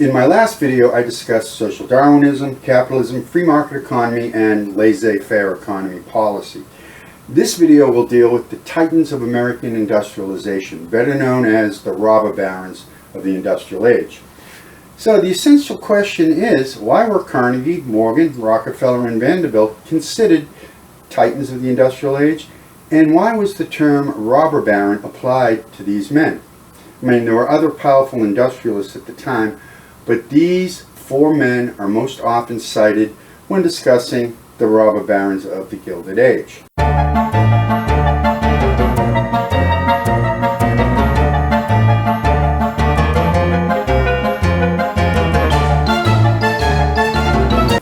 In my last video, I discussed social Darwinism, capitalism, free market economy, and laissez-faire economy policy. This video will deal with the titans of American industrialization, better known as the robber barons of the industrial age. So the essential question is, why were Carnegie, Morgan, Rockefeller, and Vanderbilt considered titans of the industrial age? And why was the term robber baron applied to these men? I mean, there were other powerful industrialists at the time, but these four men are most often cited when discussing the robber barons of the Gilded Age.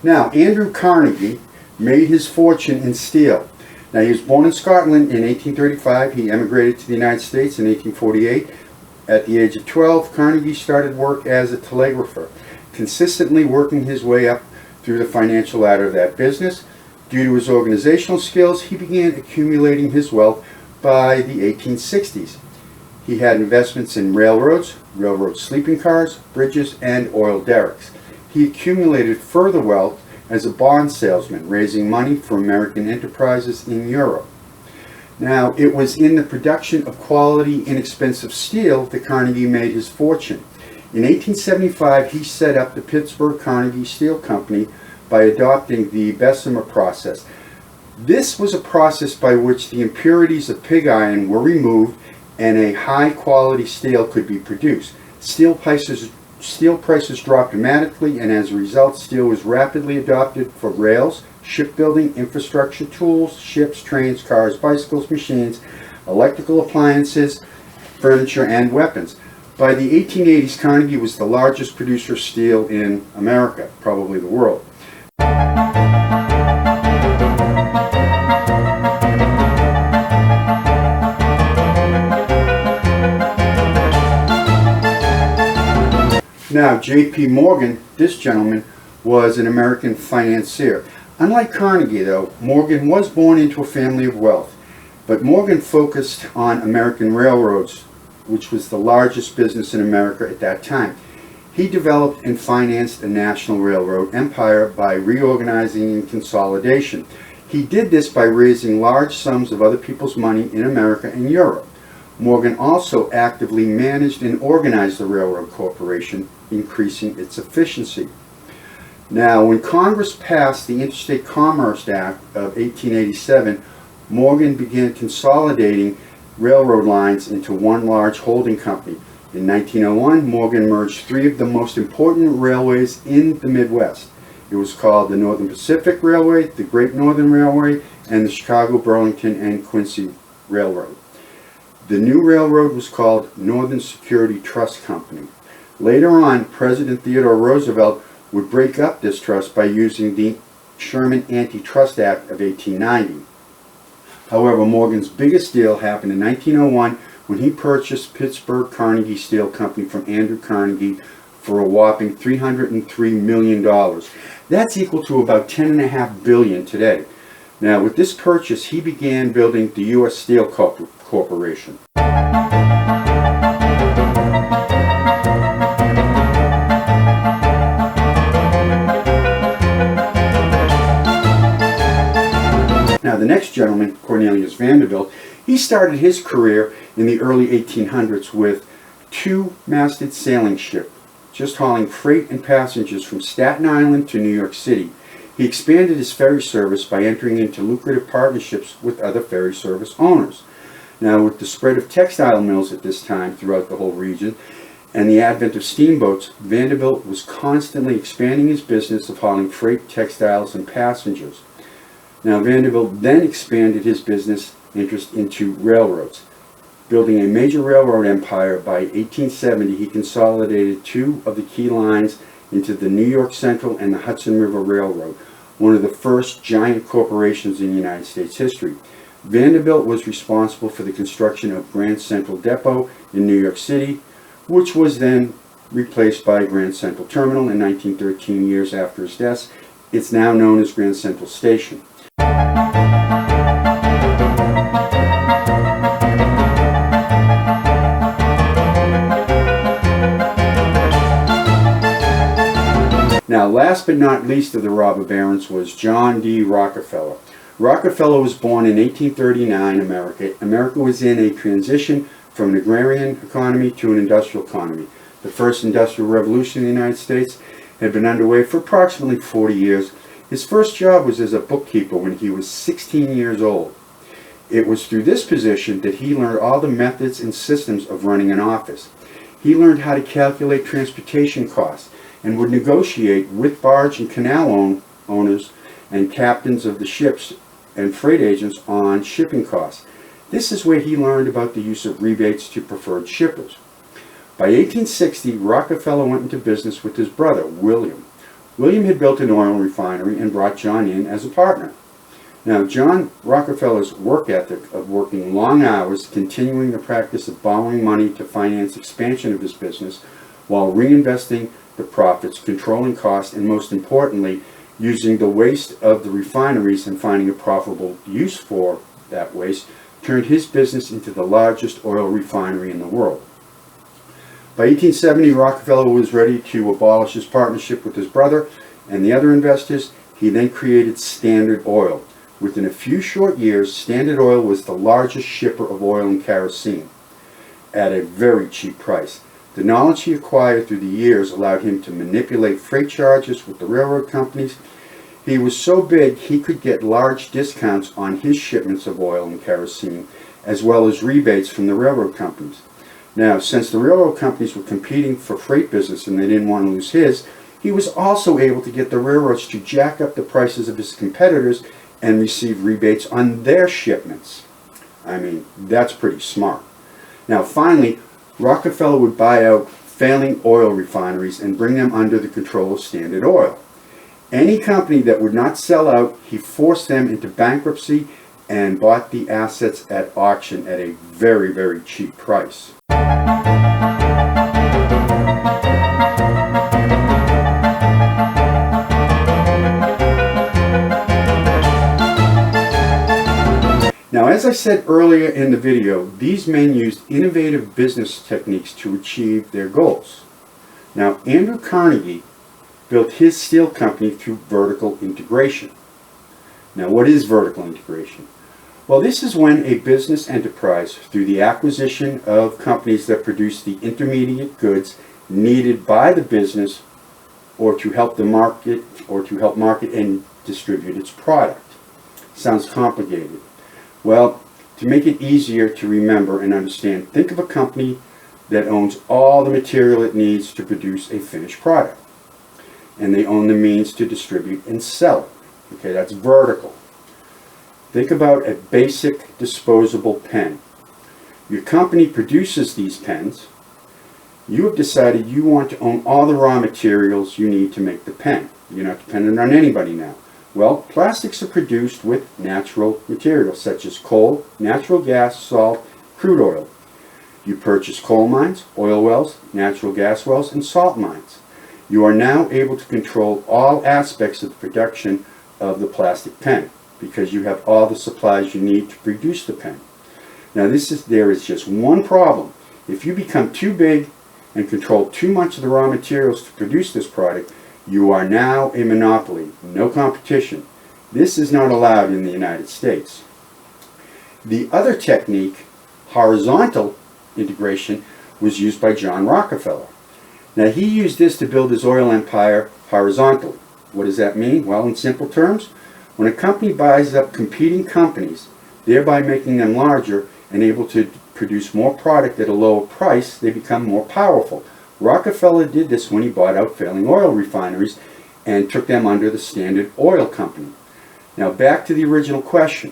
Now, Andrew Carnegie made his fortune in steel. Now, he was born in Scotland in 1835. He emigrated to the United States in 1848. At the age of 12, Carnegie started work as a telegrapher, consistently working his way up through the financial ladder of that business. Due to his organizational skills, he began accumulating his wealth by the 1860s. He had investments in railroads, railroad sleeping cars, bridges, and oil derricks. He accumulated further wealth as a bond salesman, raising money for American enterprises in Europe. Now, it was in the production of quality, inexpensive steel that Carnegie made his fortune. In 1875, he set up the Pittsburgh Carnegie Steel Company by adopting the Bessemer process. This was a process by which the impurities of pig iron were removed and a high-quality steel could be produced. Steel prices dropped dramatically, and as a result, steel was rapidly adopted for rails, shipbuilding, infrastructure tools, ships, trains, cars, bicycles, machines, electrical appliances, furniture, and weapons. By the 1880s, Carnegie was the largest producer of steel in America, probably the world. Now, J.P. Morgan, this gentleman, was an American financier. Unlike Carnegie, though, Morgan was born into a family of wealth, but Morgan focused on American railroads, which was the largest business in America at that time. He developed and financed a national railroad empire by reorganizing and consolidation. He did this by raising large sums of other people's money in America and Europe. Morgan also actively managed and organized the railroad corporation, increasing its efficiency. Now, when Congress passed the Interstate Commerce Act of 1887, Morgan began consolidating railroad lines into one large holding company. In 1901, Morgan merged three of the most important railways in the Midwest. It was called the Northern Pacific Railway, the Great Northern Railway, and the Chicago, Burlington, and Quincy Railroad. The new railroad was called Northern Security Trust Company. Later on, President Theodore Roosevelt would break up this trust by using the Sherman Antitrust Act of 1890. However, Morgan's biggest deal happened in 1901 when he purchased Pittsburgh Carnegie Steel Company from Andrew Carnegie for a whopping $303 million. That's equal to about $10.5 billion today. Now, with this purchase, he began building the U.S. Steel Corporation. Now, the next gentleman, Cornelius Vanderbilt, he started his career in the early 1800s with two-masted sailing ship, just hauling freight and passengers from Staten Island to New York City. He expanded his ferry service by entering into lucrative partnerships with other ferry service owners. Now, with the spread of textile mills at this time throughout the whole region and the advent of steamboats, Vanderbilt was constantly expanding his business of hauling freight, textiles, and passengers. Now, Vanderbilt then expanded his business interest into railroads. Building a major railroad empire, by 1870 he consolidated two of the key lines into the New York Central and the Hudson River Railroad, one of the first giant corporations in United States history. Vanderbilt was responsible for the construction of Grand Central Depot in New York City, which was then replaced by Grand Central Terminal in 1913, years after his death. It's now known as Grand Central Station. but not least of the robber barons was John D. Rockefeller. Rockefeller was born in 1839 America. America was in a transition from an agrarian economy to an industrial economy. The first industrial revolution in the United States had been underway for approximately 40 years. His first job was as a bookkeeper when he was 16 years old. It was through this position that he learned all the methods and systems of running an office. He learned how to calculate transportation costs and would negotiate with barge and canal owners and captains of the ships and freight agents on shipping costs. This is where he learned about the use of rebates to preferred shippers. By 1860, Rockefeller went into business with his brother, William. William had built an oil refinery and brought John in as a partner. Now, John Rockefeller's work ethic of working long hours, continuing the practice of borrowing money to finance expansion of his business, while reinvesting the profits, controlling costs, and most importantly, using the waste of the refineries and finding a profitable use for that waste, turned his business into the largest oil refinery in the world. By 1870, Rockefeller was ready to abolish his partnership with his brother and the other investors. He then created Standard Oil. Within a few short years, Standard Oil was the largest shipper of oil and kerosene at a very cheap price. The knowledge he acquired through the years allowed him to manipulate freight charges with the railroad companies. He was so big he could get large discounts on his shipments of oil and kerosene, as well as rebates from the railroad companies. Now, since the railroad companies were competing for freight business and they didn't want to lose his, he was also able to get the railroads to jack up the prices of his competitors and receive rebates on their shipments. I mean, that's pretty smart. Now, finally, Rockefeller would buy out failing oil refineries and bring them under the control of Standard Oil. Any company that would not sell out, he forced them into bankruptcy and bought the assets at auction at a very, very cheap price. Now, as I said earlier in the video, these men used innovative business techniques to achieve their goals. Now, Andrew Carnegie built his steel company through vertical integration. Now, what is vertical integration? Well, this is when a business enterprise, through the acquisition of companies that produce the intermediate goods needed by the business or to help market and distribute its product. Sounds complicated. Well, to make it easier to remember and understand, think of a company that owns all the material it needs to produce a finished product. And they own the means to distribute and sell it. Okay, that's vertical. Think about a basic disposable pen. Your company produces these pens. You have decided you want to own all the raw materials you need to make the pen. You're not dependent on anybody now. Well, plastics are produced with natural materials such as coal, natural gas, salt, crude oil. You purchase coal mines, oil wells, natural gas wells, and salt mines. You are now able to control all aspects of the production of the plastic pen because you have all the supplies you need to produce the pen. Now there is just one problem. If you become too big and control too much of the raw materials to produce this product, you are now a monopoly, no competition. This is not allowed in the United States. The other technique, horizontal integration, was used by John Rockefeller. Now, he used this to build his oil empire horizontally. What does that mean? Well, in simple terms, when a company buys up competing companies, thereby making them larger and able to produce more product at a lower price, they become more powerful. Rockefeller did this when he bought out failing oil refineries and took them under the Standard Oil Company. Now, back to the original question.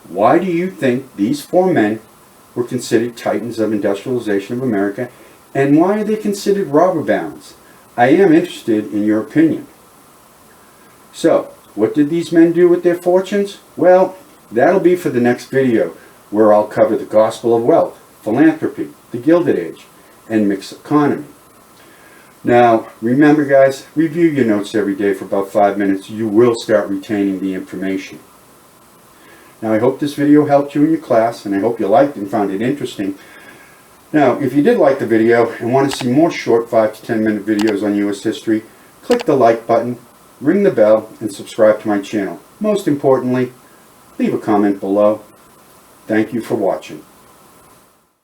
Why do you think these four men were considered titans of industrialization of America, and why are they considered robber barons? I am interested in your opinion. So, what did these men do with their fortunes? Well, that'll be for the next video, where I'll cover the gospel of wealth, philanthropy, the Gilded Age, and mixed economy. Now, remember guys, review your notes every day for about 5 minutes. You will start retaining the information. Now, I hope this video helped you in your class, and I hope you liked and found it interesting. Now, if you did like the video and want to see more short 5 to 10 minute videos on U.S. history, click the like button, ring the bell, and subscribe to my channel. Most importantly, leave a comment below. Thank you for watching.